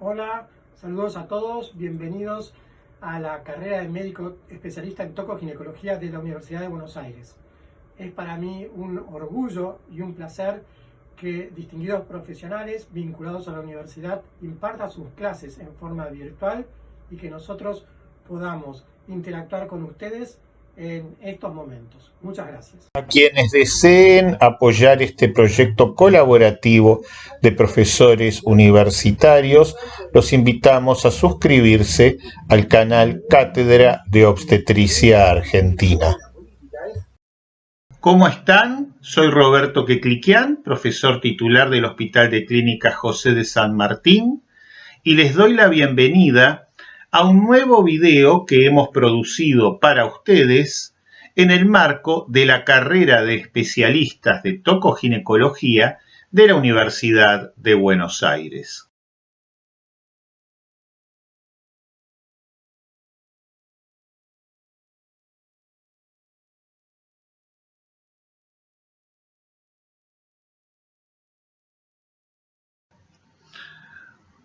Hola, saludos a todos, bienvenidos a la carrera de médico especialista en tocoginecología de la Universidad de Buenos Aires. Es para mí un orgullo y un placer que distinguidos profesionales vinculados a la universidad impartan sus clases en forma virtual y que nosotros podamos interactuar con ustedes en estos momentos. Muchas gracias. A quienes deseen apoyar este proyecto colaborativo de profesores universitarios, los invitamos a suscribirse al canal Cátedra de Obstetricia Argentina. ¿Cómo están? Soy Roberto Quecliquian, profesor titular del Hospital de Clínicas José de San Martín, y les doy la bienvenida a un nuevo video que hemos producido para ustedes en el marco de la carrera de especialistas de tocoginecología de la Universidad de Buenos Aires.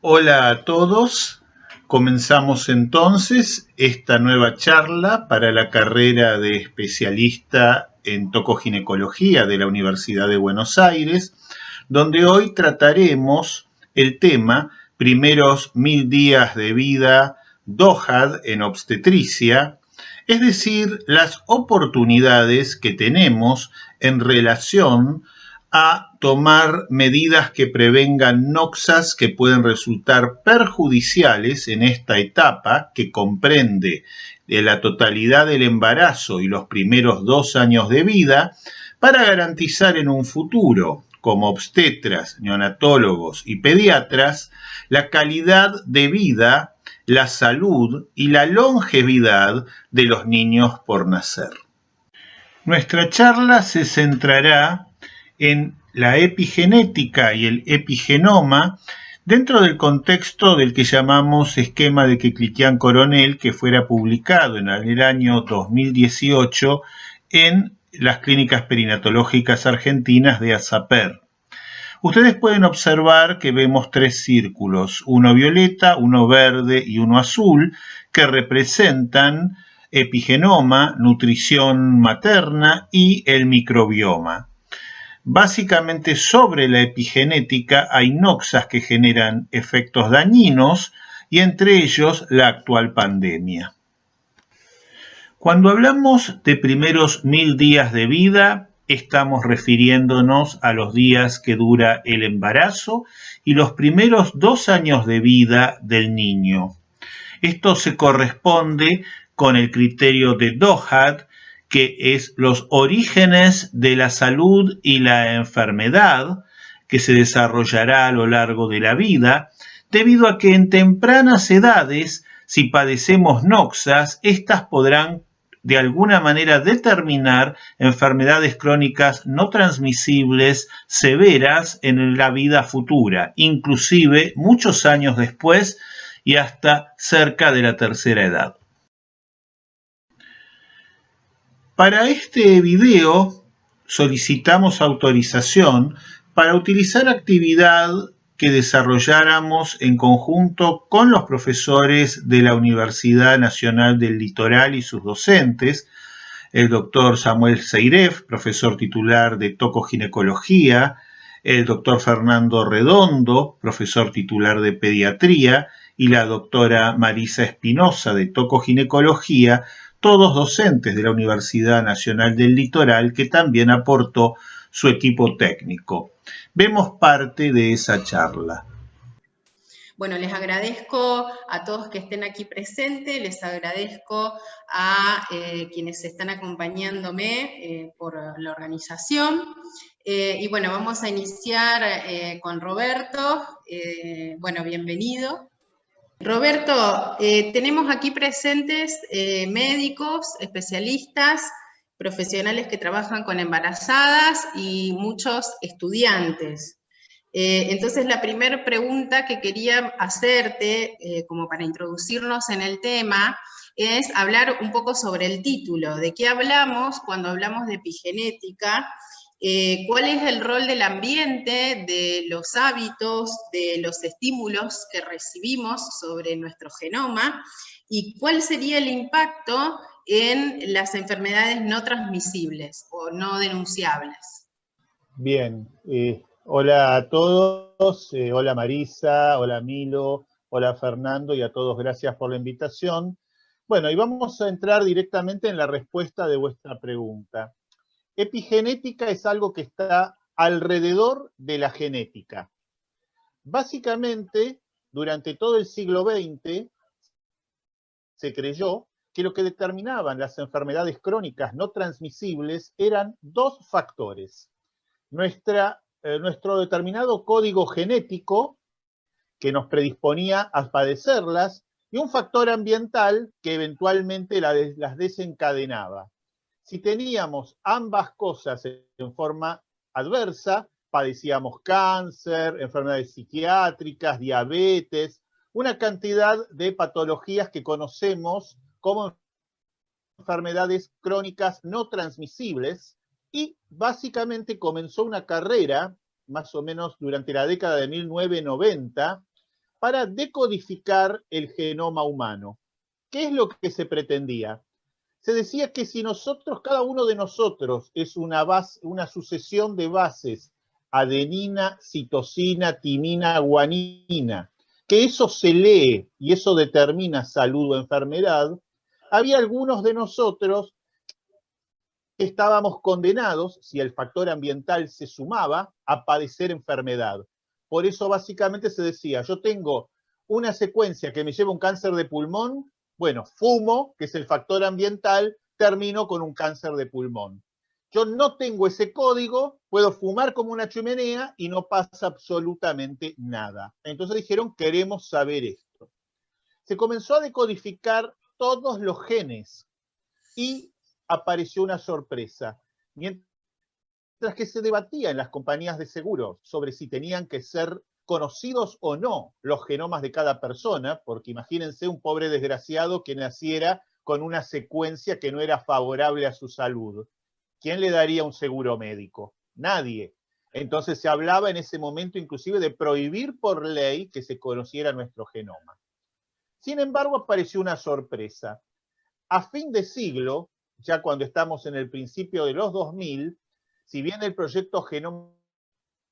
Hola a todos. Comenzamos entonces esta nueva charla para la carrera de especialista en tocoginecología de la Universidad de Buenos Aires, donde hoy trataremos el tema primeros 1000 días de vida DOHAD en obstetricia, es decir, las oportunidades que tenemos en relación a tomar medidas que prevengan noxas que pueden resultar perjudiciales en esta etapa que comprende de la totalidad del embarazo y los primeros 2 años de vida para garantizar en un futuro, como obstetras, neonatólogos y pediatras, la calidad de vida, la salud y la longevidad de los niños por nacer. Nuestra charla se centrará en la epigenética y el epigenoma dentro del contexto del que llamamos esquema de Quecliquian-Coronel, que fuera publicado en el año 2018 en las clínicas perinatológicas argentinas de ASAPER. Ustedes pueden observar que vemos 3 círculos, uno violeta, uno verde y uno azul, que representan epigenoma, nutrición materna y el microbioma. Básicamente sobre la epigenética hay noxas que generan efectos dañinos y entre ellos la actual pandemia. Cuando hablamos de primeros 1000 días de vida, estamos refiriéndonos a los días que dura el embarazo y los primeros 2 años de vida del niño. Esto se corresponde con el criterio de DOHAD, que es los orígenes de la salud y la enfermedad que se desarrollará a lo largo de la vida, debido a que en tempranas edades, si padecemos noxas, estas podrán de alguna manera determinar enfermedades crónicas no transmisibles severas en la vida futura, inclusive muchos años después y hasta cerca de la tercera edad. Para este video solicitamos autorización para utilizar actividad que desarrolláramos en conjunto con los profesores de la Universidad Nacional del Litoral y sus docentes, el doctor Samuel Seiref, profesor titular de tocoginecología, el doctor Fernando Redondo, profesor titular de pediatría, y la doctora Marisa Espinosa de tocoginecología, todos docentes de la Universidad Nacional del Litoral, que también aportó su equipo técnico. Vemos parte de esa charla. Bueno, les agradezco a todos que estén aquí presentes, les agradezco a quienes están acompañándome por la organización. Y bueno, vamos a iniciar con Roberto. Bueno, bienvenido. Roberto, tenemos aquí presentes médicos, especialistas, profesionales que trabajan con embarazadas y muchos estudiantes. Entonces la primera pregunta que quería hacerte, como para introducirnos en el tema, es hablar un poco sobre el título, de qué hablamos cuando hablamos de epigenética cuál es el rol del ambiente, de los hábitos, de los estímulos que recibimos sobre nuestro genoma y cuál sería el impacto en las enfermedades no transmisibles o no denunciables. Bien, hola a todos, hola Marisa, hola Milo, hola Fernando y a todos gracias por la invitación. Bueno, y vamos a entrar directamente en la respuesta de vuestra pregunta. Epigenética es algo que está alrededor de la genética. Básicamente, durante todo el siglo XX, se creyó que lo que determinaban las enfermedades crónicas no transmisibles eran dos factores. Nuestro determinado código genético, que nos predisponía a padecerlas, y un factor ambiental que eventualmente las desencadenaba. Si teníamos ambas cosas en forma adversa, padecíamos cáncer, enfermedades psiquiátricas, diabetes, una cantidad de patologías que conocemos como enfermedades crónicas no transmisibles, y básicamente comenzó una carrera, más o menos durante la década de 1990, para decodificar el genoma humano. ¿Qué es lo que se pretendía? Se decía que si nosotros, cada uno de nosotros, es una sucesión de bases, adenina, citosina, timina, guanina, que eso se lee y eso determina salud o enfermedad, había algunos de nosotros que estábamos condenados, si el factor ambiental se sumaba, a padecer enfermedad. Por eso básicamente se decía, yo tengo una secuencia que me lleva a un cáncer de pulmón, bueno, fumo, que es el factor ambiental, termino con un cáncer de pulmón. Yo no tengo ese código, puedo fumar como una chimenea y no pasa absolutamente nada. Entonces dijeron, queremos saber esto. Se comenzó a decodificar todos los genes y apareció una sorpresa. Mientras que se debatía en las compañías de seguros sobre si tenían que ser conocidos o no los genomas de cada persona, porque imagínense un pobre desgraciado que naciera con una secuencia que no era favorable a su salud. ¿Quién le daría un seguro médico? Nadie. Entonces se hablaba en ese momento inclusive de prohibir por ley que se conociera nuestro genoma. Sin embargo, apareció una sorpresa. A fin de siglo, ya cuando estamos en el principio de los 2000, si bien el proyecto Genoma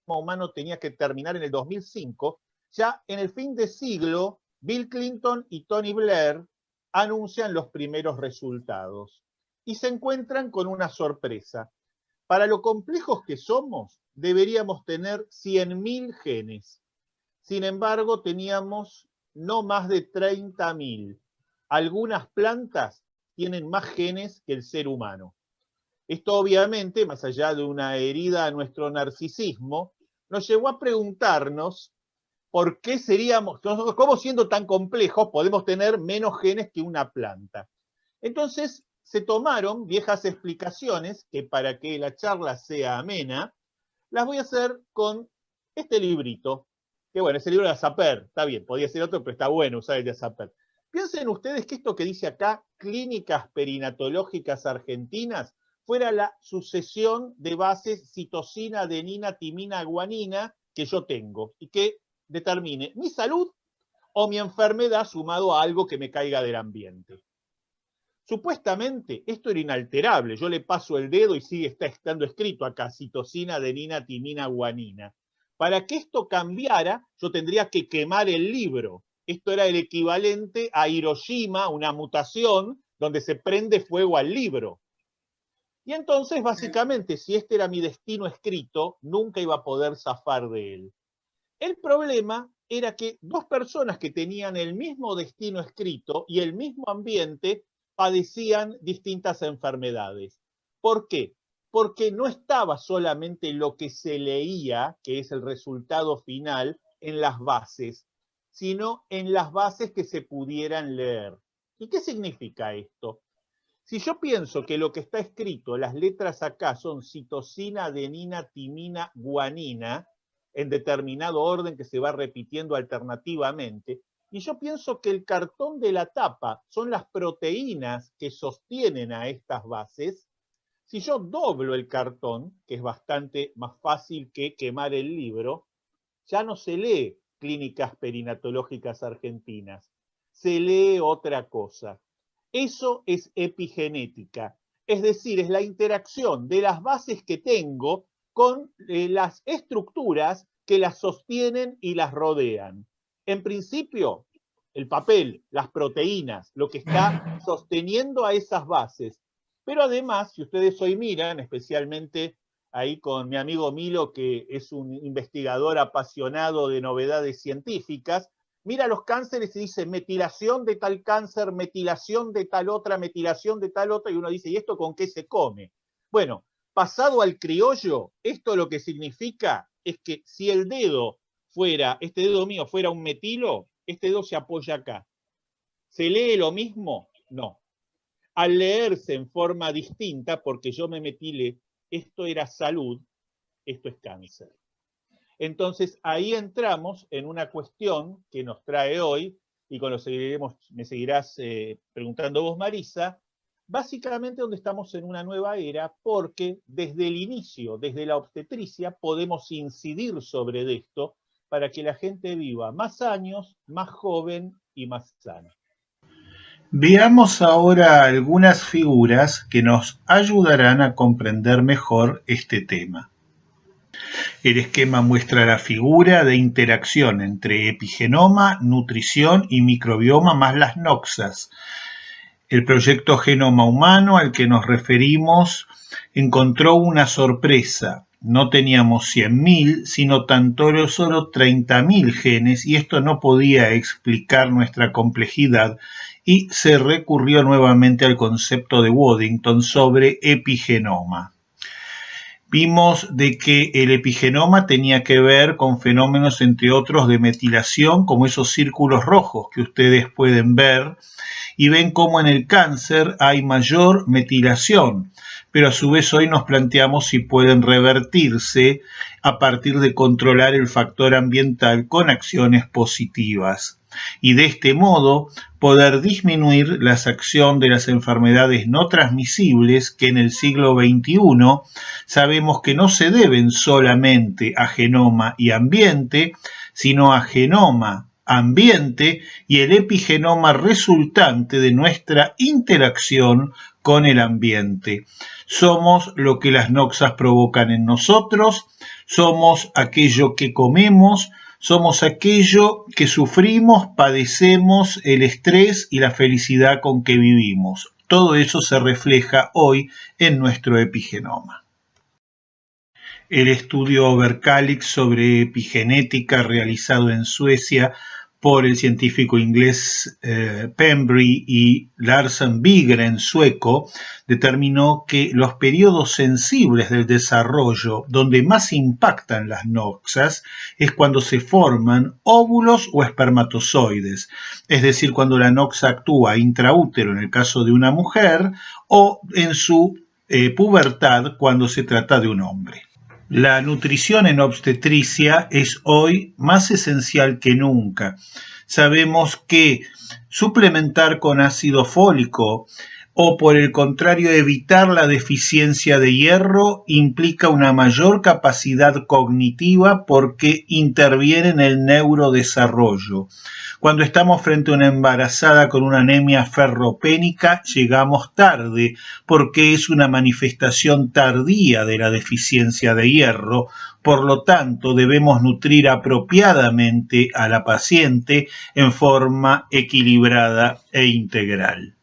Humano tenía que terminar en el 2005, ya en el fin de siglo, Bill Clinton y Tony Blair anuncian los primeros resultados y se encuentran con una sorpresa. Para lo complejos que somos, deberíamos tener 100.000 genes. Sin embargo, teníamos no más de 30.000. Algunas plantas tienen más genes que el ser humano. Esto obviamente, más allá de una herida a nuestro narcisismo, nos llevó a preguntarnos por qué seríamos, nosotros, cómo siendo tan complejos podemos tener menos genes que una planta. Entonces se tomaron viejas explicaciones que, para que la charla sea amena, las voy a hacer con este librito, que bueno, es el libro de Azaper, está bien, podría ser otro, pero está bueno usar el de Azaper. Piensen ustedes que esto que dice acá, Clínicas Perinatológicas Argentinas, fuera la sucesión de bases citosina, adenina, timina, guanina que yo tengo y que determine mi salud o mi enfermedad sumado a algo que me caiga del ambiente. Supuestamente esto era inalterable, yo le paso el dedo y sigue estando escrito acá, citosina, adenina, timina, guanina. Para que esto cambiara, yo tendría que quemar el libro. Esto era el equivalente a Hiroshima, una mutación donde se prende fuego al libro. Y entonces, básicamente, si este era mi destino escrito, nunca iba a poder zafar de él. El problema era que dos personas que tenían el mismo destino escrito y el mismo ambiente padecían distintas enfermedades. ¿Por qué? Porque no estaba solamente lo que se leía, que es el resultado final, en las bases, sino en las bases que se pudieran leer. ¿Y qué significa esto? Si yo pienso que lo que está escrito, las letras acá son citosina, adenina, timina, guanina, en determinado orden que se va repitiendo alternativamente, y yo pienso que el cartón de la tapa son las proteínas que sostienen a estas bases, Si yo doblo el cartón, que es bastante más fácil que quemar el libro, ya no se lee Clínicas Perinatológicas Argentinas, se lee otra cosa. Eso es epigenética, es decir, es la interacción de las bases que tengo con las estructuras que las sostienen y las rodean. En principio, el papel, las proteínas, lo que está sosteniendo a esas bases. Pero además, si ustedes hoy miran, especialmente ahí con mi amigo Milo, que es un investigador apasionado de novedades científicas, mira los cánceres y dice metilación de tal cáncer, metilación de tal otra, metilación de tal otra, y uno dice, ¿y esto con qué se come? Bueno, pasado al criollo, esto lo que significa es que si el dedo fuera, este dedo mío fuera un metilo, este dedo se apoya acá. ¿Se lee lo mismo? No. Al leerse en forma distinta, porque yo me metilé, esto era salud, esto es cáncer. Entonces ahí entramos en una cuestión que nos trae hoy, y con lo seguiremos, me seguirás preguntando vos, Marisa, básicamente donde estamos en una nueva era, porque desde el inicio, desde la obstetricia, podemos incidir sobre esto para que la gente viva más años, más joven y más sana. Veamos ahora algunas figuras que nos ayudarán a comprender mejor este tema. El esquema muestra la figura de interacción entre epigenoma, nutrición y microbioma más las noxas. El proyecto Genoma Humano al que nos referimos encontró una sorpresa. No teníamos 100.000, sino tan solo 30.000 genes, y esto no podía explicar nuestra complejidad, y se recurrió nuevamente al concepto de Waddington sobre epigenoma. Vimos de que el epigenoma tenía que ver con fenómenos, entre otros, de metilación, como esos círculos rojos que ustedes pueden ver, y ven cómo en el cáncer hay mayor metilación, pero a su vez hoy nos planteamos si pueden revertirse a partir de controlar el factor ambiental con acciones positivas. Y de este modo poder disminuir la acción de las enfermedades no transmisibles que en el siglo XXI sabemos que no se deben solamente a genoma y ambiente, sino a genoma, ambiente y el epigenoma resultante de nuestra interacción con el ambiente. Somos lo que las noxas provocan en nosotros, somos aquello que comemos, somos aquello que sufrimos, padecemos, el estrés y la felicidad con que vivimos. Todo eso se refleja hoy en nuestro epigenoma. El estudio Overkalix sobre epigenética realizado en Suecia por el científico inglés Pembry y Larsen Bigren, sueco, determinó que los periodos sensibles del desarrollo donde más impactan las noxas es cuando se forman óvulos o espermatozoides, es decir, cuando la noxa actúa intraútero en el caso de una mujer o en su pubertad cuando se trata de un hombre. La nutrición en obstetricia es hoy más esencial que nunca. Sabemos que suplementar con ácido fólico o por el contrario evitar la deficiencia de hierro implica una mayor capacidad cognitiva porque interviene en el neurodesarrollo. Cuando estamos frente a una embarazada con una anemia ferropénica, llegamos tarde porque es una manifestación tardía de la deficiencia de hierro. Por lo tanto, debemos nutrir apropiadamente a la paciente en forma equilibrada e integral.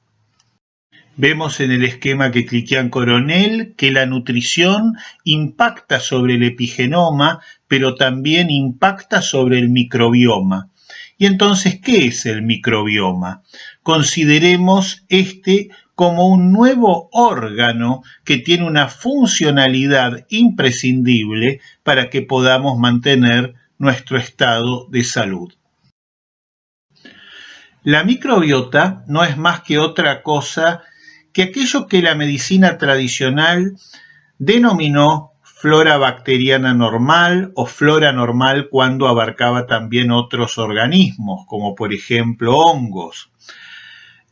Vemos en el esquema que cliquean Coronel que la nutrición impacta sobre el epigenoma, pero también impacta sobre el microbioma. Y entonces, ¿qué es el microbioma? Consideremos este como un nuevo órgano que tiene una funcionalidad imprescindible para que podamos mantener nuestro estado de salud. La microbiota no es más que otra cosa que aquello que la medicina tradicional denominó flora bacteriana normal o flora normal cuando abarcaba también otros organismos, como por ejemplo hongos.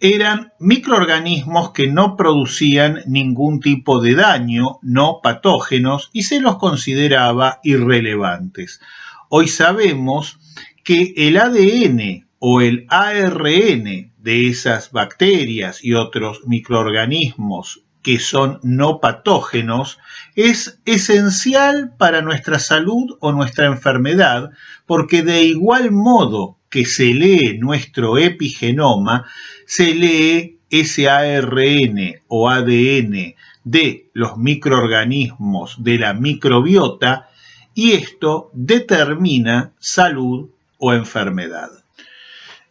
eran microorganismos que no producían ningún tipo de daño, no patógenos, y se los consideraba irrelevantes. Hoy sabemos que el ADN o el ARN de esas bacterias y otros microorganismos que son no patógenos es esencial para nuestra salud o nuestra enfermedad, porque de igual modo que se lee nuestro epigenoma, se lee ese ARN o ADN de los microorganismos de la microbiota, y esto determina salud o enfermedad.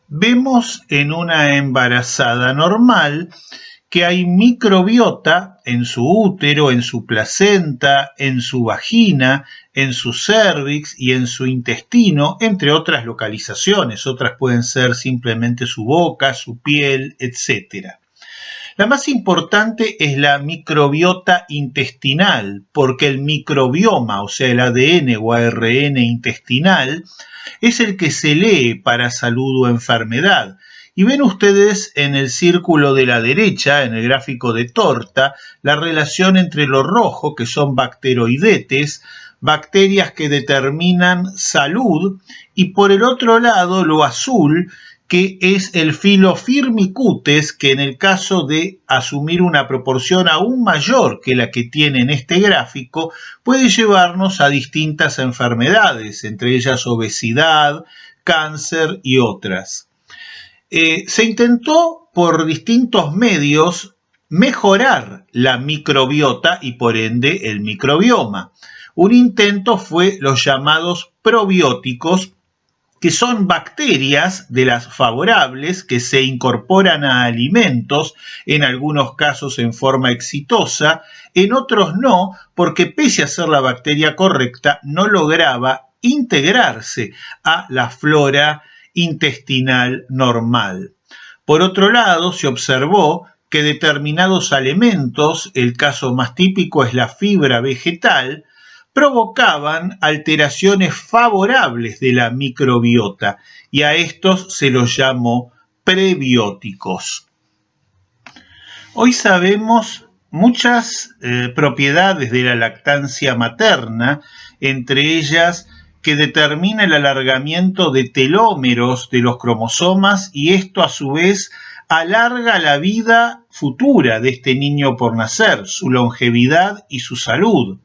Vemos en una embarazada normal que hay microbiota en su útero, en su placenta, en su vagina, en su cérvix y en su intestino, entre otras localizaciones. Otras pueden ser simplemente su boca, su piel, etc. La más importante es la microbiota intestinal, porque el microbioma, o sea, el ADN o ARN intestinal, es el que se lee para salud o enfermedad. Y ven ustedes en el círculo de la derecha, en el gráfico de torta, la relación entre lo rojo, que son bacteroidetes, bacterias que determinan salud, y por el otro lado lo azul, que es el filo Firmicutes, que en el caso de asumir una proporción aún mayor que la que tiene en este gráfico, puede llevarnos a distintas enfermedades, entre ellas obesidad, cáncer y otras. Se intentó por distintos medios mejorar la microbiota y por ende el microbioma. Un intento fue los llamados probióticos, que son bacterias de las favorables que se incorporan a alimentos, en algunos casos en forma exitosa, en otros no, porque pese a ser la bacteria correcta, no lograba integrarse a la flora intestinal normal. Por otro lado, se observó que determinados alimentos, el caso más típico es la fibra vegetal, provocaban alteraciones favorables de la microbiota, y a estos se los llamó prebióticos. Hoy sabemos muchas propiedades de la lactancia materna, entre ellas que determina el alargamiento de telómeros de los cromosomas, y esto a su vez alarga la vida futura de este niño por nacer, su longevidad y su salud.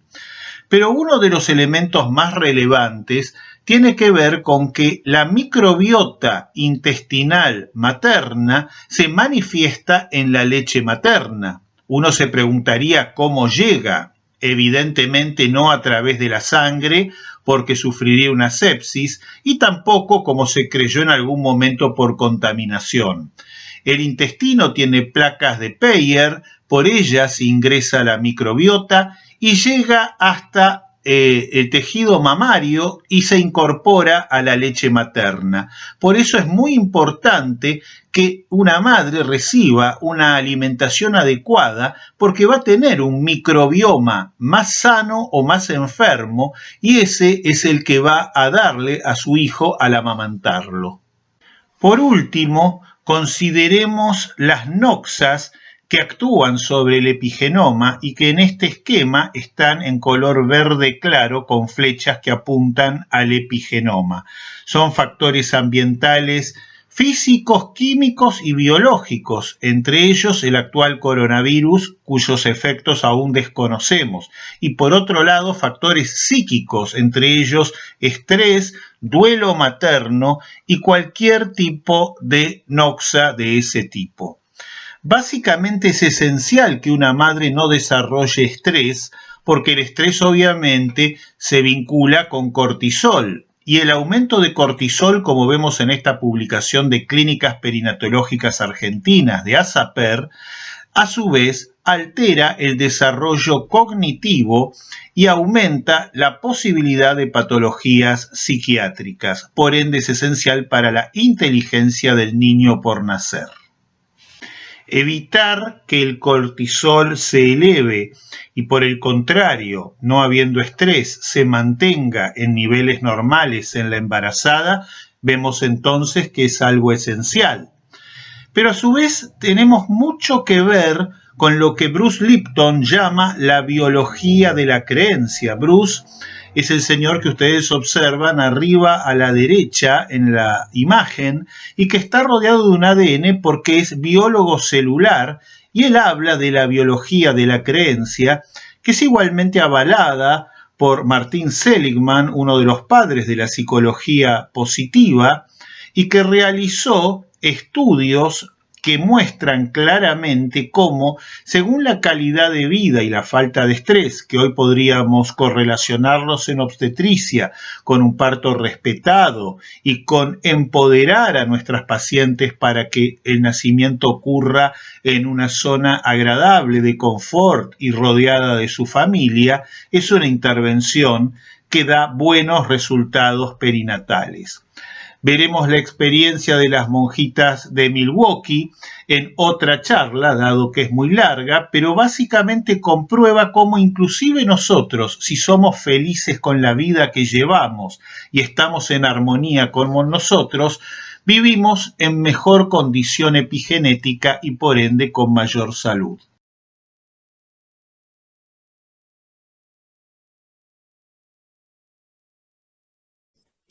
Pero uno de los elementos más relevantes tiene que ver con que la microbiota intestinal materna se manifiesta en la leche materna. Uno se preguntaría cómo llega. Evidentemente no a través de la sangre, porque sufriría una sepsis, y tampoco, como se creyó en algún momento, por contaminación. El intestino tiene placas de Peyer, por ellas ingresa la microbiota y llega hasta el tejido mamario y se incorpora a la leche materna. Por eso es muy importante que una madre reciba una alimentación adecuada, porque va a tener un microbioma más sano o más enfermo, y ese es el que va a darle a su hijo al amamantarlo. Por último, consideremos las noxas que actúan sobre el epigenoma y que en este esquema están en color verde claro con flechas que apuntan al epigenoma. Son factores ambientales, físicos, químicos y biológicos, entre ellos el actual coronavirus, cuyos efectos aún desconocemos, y por otro lado factores psíquicos, entre ellos estrés, duelo materno y cualquier tipo de noxa de ese tipo. Básicamente es esencial que una madre no desarrolle estrés, porque el estrés obviamente se vincula con cortisol, y el aumento de cortisol, como vemos en esta publicación de Clínicas Perinatológicas Argentinas de ASAPER, a su vez altera el desarrollo cognitivo y aumenta la posibilidad de patologías psiquiátricas. Por ende es esencial para la inteligencia del niño por nacer. Evitar que el cortisol se eleve y por el contrario, no habiendo estrés, se mantenga en niveles normales en la embarazada, vemos entonces que es algo esencial. pero a su vez tenemos mucho que ver con lo que Bruce Lipton llama la biología de la creencia. Bruce es el señor que ustedes observan arriba a la derecha en la imagen y que está rodeado de un ADN porque es biólogo celular, y él habla de la biología de la creencia, que es igualmente avalada por Martin Seligman, uno de los padres de la psicología positiva, y que realizó estudios que muestran claramente cómo, según la calidad de vida y la falta de estrés, que hoy podríamos correlacionarlos en obstetricia con un parto respetado y con empoderar a nuestras pacientes para que el nacimiento ocurra en una zona agradable de confort y rodeada de su familia, es una intervención que da buenos resultados perinatales. Veremos la experiencia de las monjitas de Milwaukee en otra charla, dado que es muy larga, pero básicamente comprueba cómo inclusive nosotros, si somos felices con la vida que llevamos y estamos en armonía con nosotros, vivimos en mejor condición epigenética y por ende con mayor salud.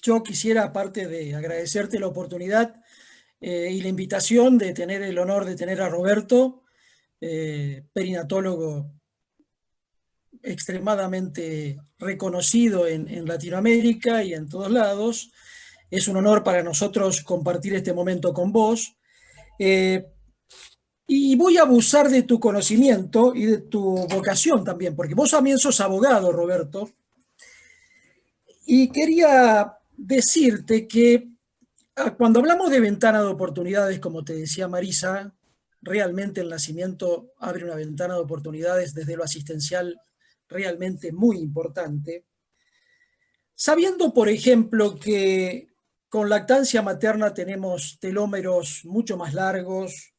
Yo quisiera, aparte de agradecerte la oportunidad y la invitación de tener el honor de tener a Roberto, perinatólogo extremadamente reconocido en Latinoamérica y en todos lados. Es un honor para nosotros compartir este momento con vos. Y voy a abusar de tu conocimiento y de tu vocación también, porque vos también sos abogado, Roberto. Y quería decirte que cuando hablamos de ventana de oportunidades, como te decía Marisa, realmente el nacimiento abre una ventana de oportunidades desde lo asistencial realmente muy importante. Sabiendo, por ejemplo, que con lactancia materna tenemos telómeros mucho más largos,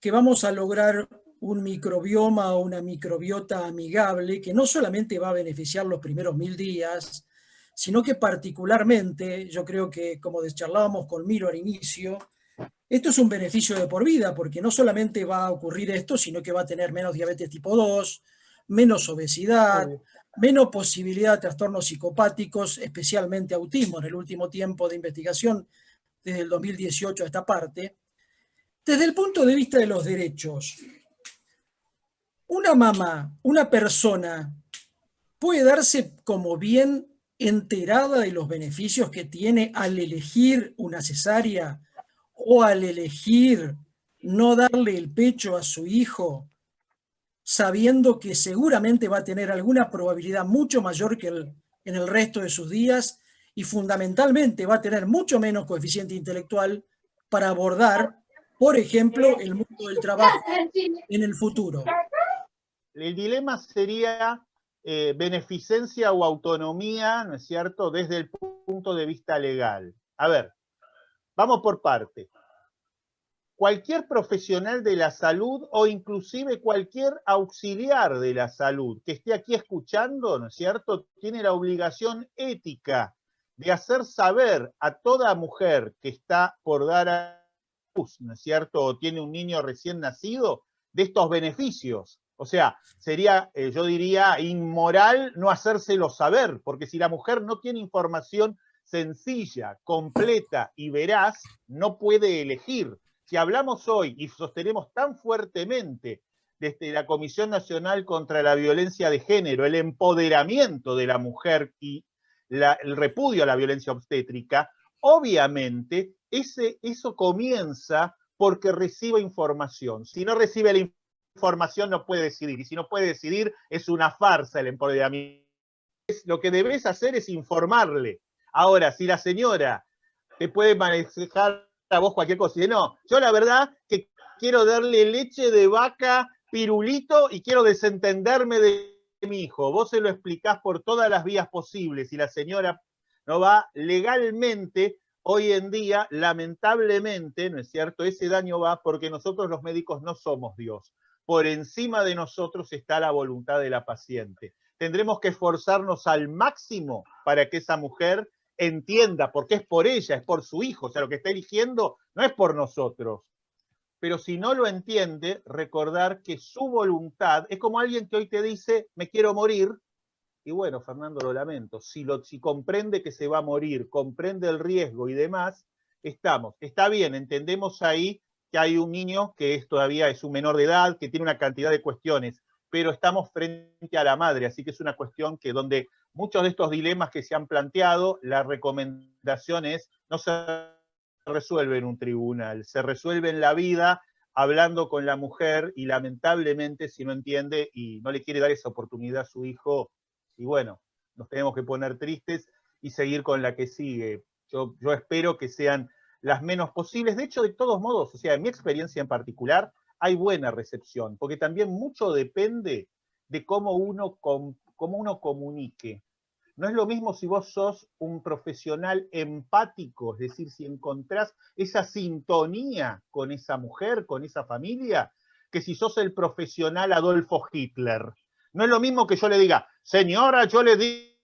que vamos a lograr un microbioma o una microbiota amigable que no solamente va a beneficiar los primeros 1000 días, sino que particularmente, yo creo que como charlábamos con Miro al inicio, esto es un beneficio de por vida, porque no solamente va a ocurrir esto, sino que va a tener menos diabetes tipo 2, menos obesidad, menos posibilidad de trastornos psicopáticos, especialmente autismo, en el último tiempo de investigación, desde el 2018 a esta parte. Desde el punto de vista de los derechos, una mamá, una persona, puede darse como bien enterada de los beneficios que tiene al elegir una cesárea o al elegir no darle el pecho a su hijo, sabiendo que seguramente va a tener alguna probabilidad mucho mayor que en el resto de sus días y fundamentalmente va a tener mucho menos coeficiente intelectual para abordar, por ejemplo, el mundo del trabajo en el futuro. El dilema sería beneficencia o autonomía, ¿no es cierto?, desde el punto de vista legal. A ver, vamos por parte. Cualquier profesional de la salud o inclusive cualquier auxiliar de la salud que esté aquí escuchando, ¿no es cierto?, tiene la obligación ética de hacer saber a toda mujer que está por dar a luz, ¿no es cierto?, o tiene un niño recién nacido, de estos beneficios. O sea, sería, yo diría, inmoral no hacérselo saber, porque si la mujer no tiene información sencilla, completa y veraz, no puede elegir. Si hablamos hoy y sostenemos tan fuertemente desde la Comisión Nacional contra la Violencia de Género, el empoderamiento de la mujer y el repudio a la violencia obstétrica, obviamente eso comienza porque recibe información. Si no recibe la información no puede decidir, y si no puede decidir es una farsa el empoderamiento. Lo que debes hacer es informarle. Ahora, si la señora te puede manejar a vos cualquier cosa, y dice, no, yo la verdad que quiero darle leche de vaca, pirulito, y quiero desentenderme de mi hijo, vos se lo explicás por todas las vías posibles, y la señora no va legalmente. Hoy en día, lamentablemente, ¿no es cierto?, ese daño va porque nosotros los médicos no somos Dios. Por encima de nosotros está la voluntad de la paciente. Tendremos que esforzarnos al máximo para que esa mujer entienda, porque es por ella, es por su hijo, o sea, lo que está eligiendo no es por nosotros. pero si no lo entiende, recordar que su voluntad es como alguien que hoy te dice, me quiero morir, y bueno, Fernando, lo lamento, si comprende que se va a morir, comprende el riesgo y demás, está bien, entendemos ahí que hay un niño que todavía es un menor de edad, que tiene una cantidad de cuestiones, pero estamos frente a la madre, así que es una cuestión que donde muchos de estos dilemas que se han planteado, la recomendación es no se resuelve en un tribunal, se resuelve en la vida hablando con la mujer y lamentablemente si no entiende y no le quiere dar esa oportunidad a su hijo, y bueno, nos tenemos que poner tristes y seguir con la que sigue. Yo espero que sean las menos posibles. De hecho, de todos modos, o sea, en mi experiencia en particular, hay buena recepción, porque también mucho depende de cómo uno comunique. No es lo mismo si vos sos un profesional empático, es decir, si encontrás esa sintonía con esa mujer, con esa familia, que si sos el profesional Adolfo Hitler. No es lo mismo que yo le diga, señora, yo le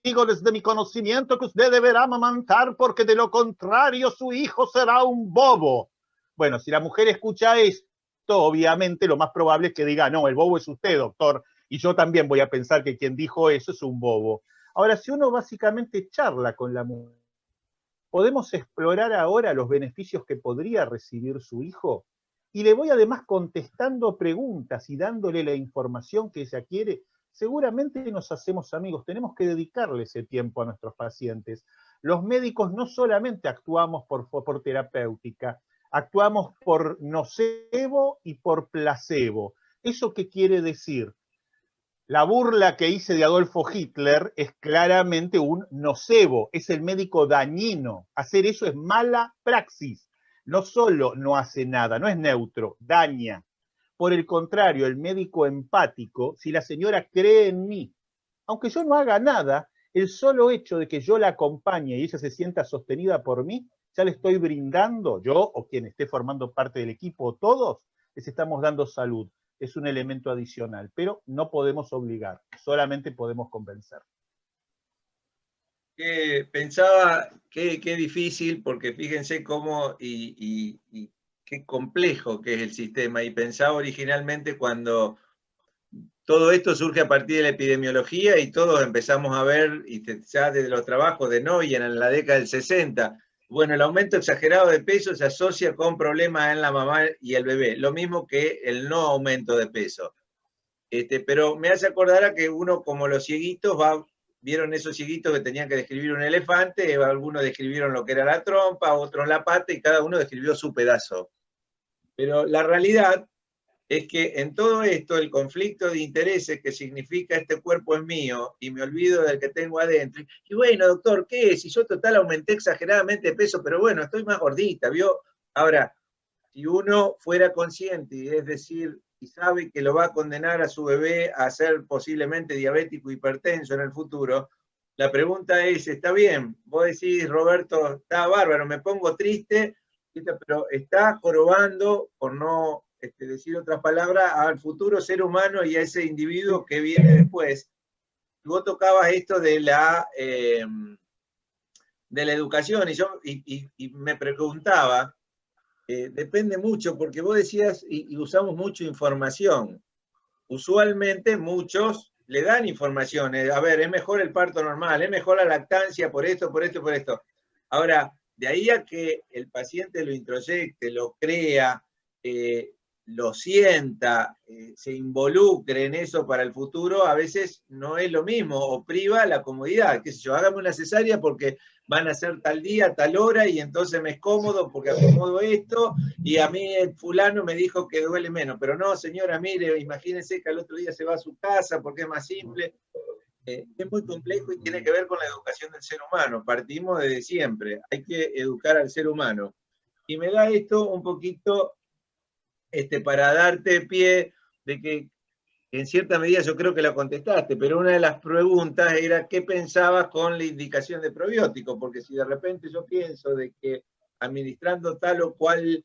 digo desde mi conocimiento que usted deberá amamantar porque de lo contrario su hijo será un bobo. Bueno, si la mujer escucha esto, obviamente lo más probable es que diga, no, el bobo es usted, doctor, y yo también voy a pensar que quien dijo eso es un bobo. Ahora, si uno básicamente charla con la mujer, ¿podemos explorar ahora los beneficios que podría recibir su hijo? Y le voy además contestando preguntas y dándole la información que ella quiere. Seguramente nos hacemos amigos, tenemos que dedicarle ese tiempo a nuestros pacientes. Los médicos no solamente actuamos por terapéutica, actuamos por nocebo y por placebo. ¿Eso qué quiere decir? La burla que hice de Adolfo Hitler es claramente un nocebo, es el médico dañino. Hacer eso es mala praxis. No solo no hace nada, no es neutro, daña. Por el contrario, el médico empático, si la señora cree en mí, aunque yo no haga nada, el solo hecho de que yo la acompañe y ella se sienta sostenida por mí, ya le estoy brindando, yo o quien esté formando parte del equipo, todos, les estamos dando salud. Es un elemento adicional, pero no podemos obligar, solamente podemos convencer. Pensaba qué difícil, porque fíjense cómo y qué complejo que es el sistema, y pensaba originalmente cuando todo esto surge a partir de la epidemiología y todos empezamos a ver, y ya desde los trabajos de Noyen en la década del 60, bueno, el aumento exagerado de peso se asocia con problemas en la mamá y el bebé, lo mismo que el no aumento de peso. Pero me hace acordar a que uno, como los cieguitos, vieron esos cieguitos que tenían que describir un elefante, algunos describieron lo que era la trompa, otros la pata, y cada uno describió su pedazo. Pero la realidad es que en todo esto, el conflicto de intereses que significa este cuerpo es mío y me olvido del que tengo adentro. Y bueno, doctor, ¿qué es? Si yo total aumenté exageradamente de peso, pero bueno, estoy más gordita, ¿vio? Ahora, si uno fuera consciente, es decir, y sabe que lo va a condenar a su bebé a ser posiblemente diabético hipertenso en el futuro, la pregunta es, está bien, vos decís, Roberto, está bárbaro, me pongo triste, pero está jorobando, por no decir otras palabras, al futuro ser humano y a ese individuo que viene después. Vos tocabas esto de la educación y me preguntaba, depende mucho, porque vos decías, y usamos mucho información. Usualmente muchos le dan información, a ver, es mejor el parto normal, es mejor la lactancia por esto, por esto, por esto. Ahora, de ahí a que el paciente lo introyecte, lo crea, lo sienta, se involucre en eso para el futuro, a veces no es lo mismo, o priva la comodidad, qué sé yo, hágame una cesárea porque van a ser tal día, tal hora, y entonces me es cómodo porque acomodo esto, y a mí el fulano me dijo que duele menos, pero no, señora, mire, imagínense que al otro día se va a su casa porque es más simple. Es muy complejo y tiene que ver con la educación del ser humano, partimos desde siempre, hay que educar al ser humano. Y me da esto un poquito para darte pie de que en cierta medida yo creo que la contestaste, pero una de las preguntas era qué pensabas con la indicación de probióticos, porque si de repente yo pienso de que administrando tal o cual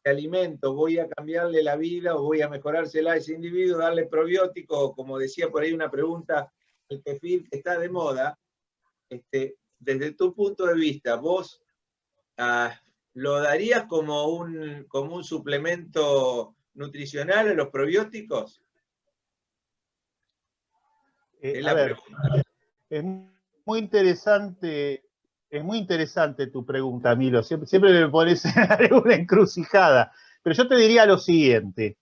alimento voy a cambiarle la vida o voy a mejorársela a ese individuo, darle probióticos, o como decía por ahí una pregunta, el kefir que está de moda, desde tu punto de vista, vos ¿lo darías como un suplemento nutricional a los probióticos? Es la pregunta. Es muy interesante tu pregunta, Milo. Siempre me pones en alguna encrucijada. Pero yo te diría lo siguiente.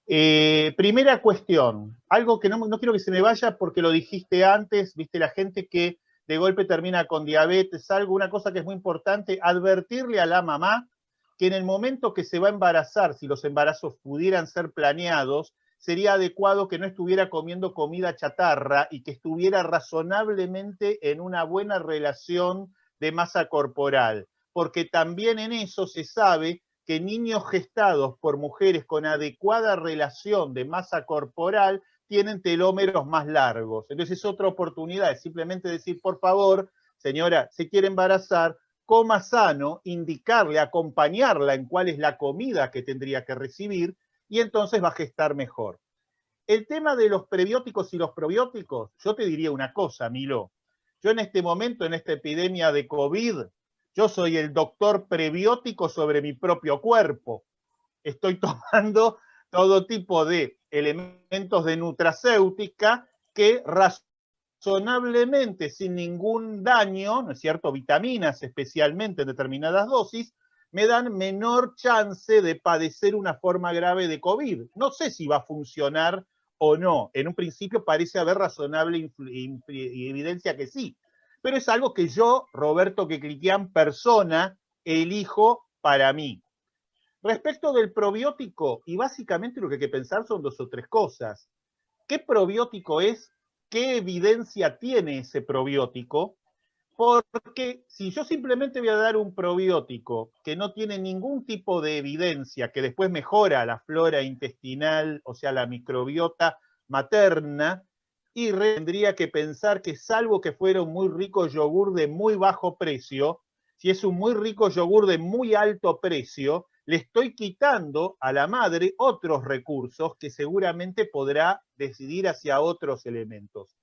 Primera cuestión, algo que no quiero que se me vaya porque lo dijiste antes, viste, la gente que de golpe termina con diabetes, una cosa que es muy importante, advertirle a la mamá que en el momento que se va a embarazar, si los embarazos pudieran ser planeados, sería adecuado que no estuviera comiendo comida chatarra y que estuviera razonablemente en una buena relación de masa corporal, porque también en eso se sabe que niños gestados por mujeres con adecuada relación de masa corporal tienen telómeros más largos. Entonces es otra oportunidad, es simplemente decir, por favor, señora, se quiere embarazar, coma sano, indicarle, acompañarla en cuál es la comida que tendría que recibir, y entonces va a gestar mejor. El tema de los prebióticos y los probióticos, yo te diría una cosa, Milo. Yo en este momento, en esta epidemia de COVID, yo soy el doctor prebiótico sobre mi propio cuerpo. Estoy tomando todo tipo de elementos de nutracéutica que razonablemente, sin ningún daño, ¿no es cierto?, vitaminas especialmente en determinadas dosis, me dan menor chance de padecer una forma grave de COVID. No sé si va a funcionar o no. En un principio parece haber razonable evidencia que sí. Pero es algo que yo, Roberto Keklikian, persona, elijo para mí. Respecto del probiótico, y básicamente lo que hay que pensar son dos o tres cosas. ¿Qué probiótico es? ¿Qué evidencia tiene ese probiótico? Porque si yo simplemente voy a dar un probiótico que no tiene ningún tipo de evidencia, que después mejora la flora intestinal, o sea, la microbiota materna, y tendría que pensar que salvo que fuera un muy rico yogur de muy bajo precio, si es un muy rico yogur de muy alto precio, le estoy quitando a la madre otros recursos que seguramente podrá decidir hacia otros elementos.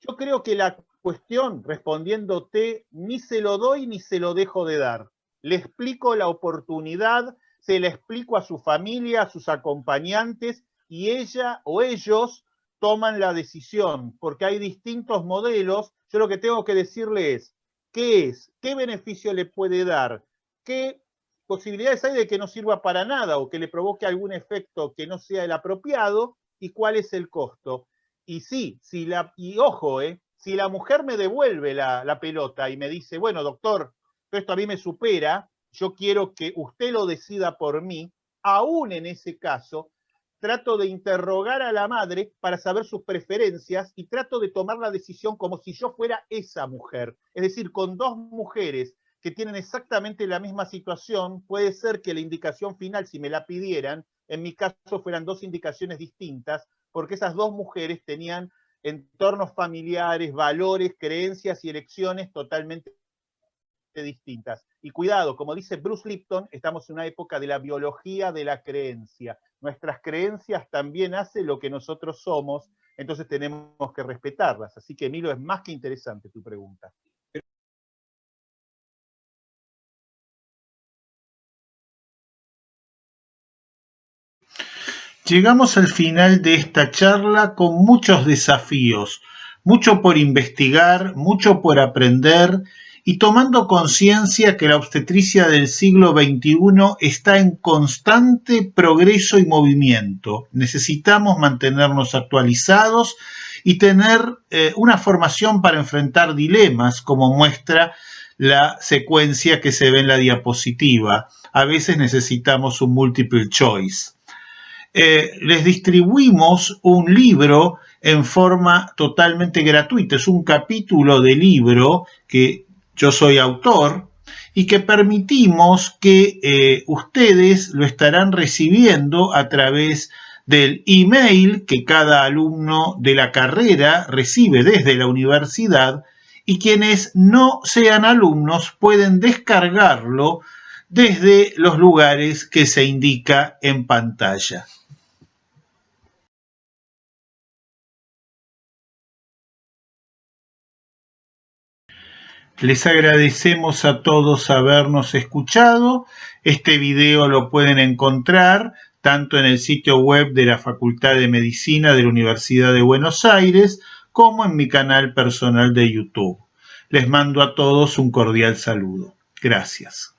Yo creo que la cuestión, respondiéndote, ni se lo doy ni se lo dejo de dar. Le explico la oportunidad, se la explico a su familia, a sus acompañantes, y ella o ellos toman la decisión, porque hay distintos modelos. Yo lo que tengo que decirle es, ¿qué es? ¿Qué beneficio le puede dar? ¿Qué posibilidades hay de que no sirva para nada o que le provoque algún efecto que no sea el apropiado? ¿Y cuál es el costo? Y sí, y ojo, si la mujer me devuelve la pelota y me dice, bueno, doctor, esto a mí me supera, yo quiero que usted lo decida por mí, aún en ese caso, trato de interrogar a la madre para saber sus preferencias y trato de tomar la decisión como si yo fuera esa mujer. Es decir, con dos mujeres que tienen exactamente la misma situación, puede ser que la indicación final, si me la pidieran, en mi caso fueran dos indicaciones distintas, porque esas dos mujeres tenían entornos familiares, valores, creencias y elecciones totalmente distintas. Y cuidado, como dice Bruce Lipton, estamos en una época de la biología de la creencia. Nuestras creencias también hacen lo que nosotros somos, entonces tenemos que respetarlas. Así que, Milo, es más que interesante tu pregunta. Llegamos al final de esta charla con muchos desafíos, mucho por investigar, mucho por aprender y tomando conciencia que la obstetricia del siglo XXI está en constante progreso y movimiento. Necesitamos mantenernos actualizados y tener una formación para enfrentar dilemas, como muestra la secuencia que se ve en la diapositiva. A veces necesitamos un multiple choice. Les distribuimos un libro en forma totalmente gratuita. Es un capítulo de libro que yo soy autor y que permitimos que ustedes lo estarán recibiendo a través del email que cada alumno de la carrera recibe desde la universidad, y quienes no sean alumnos pueden descargarlo desde los lugares que se indica en pantalla. Les agradecemos a todos habernos escuchado. Este video lo pueden encontrar tanto en el sitio web de la Facultad de Medicina de la Universidad de Buenos Aires como en mi canal personal de YouTube. Les mando a todos un cordial saludo. Gracias.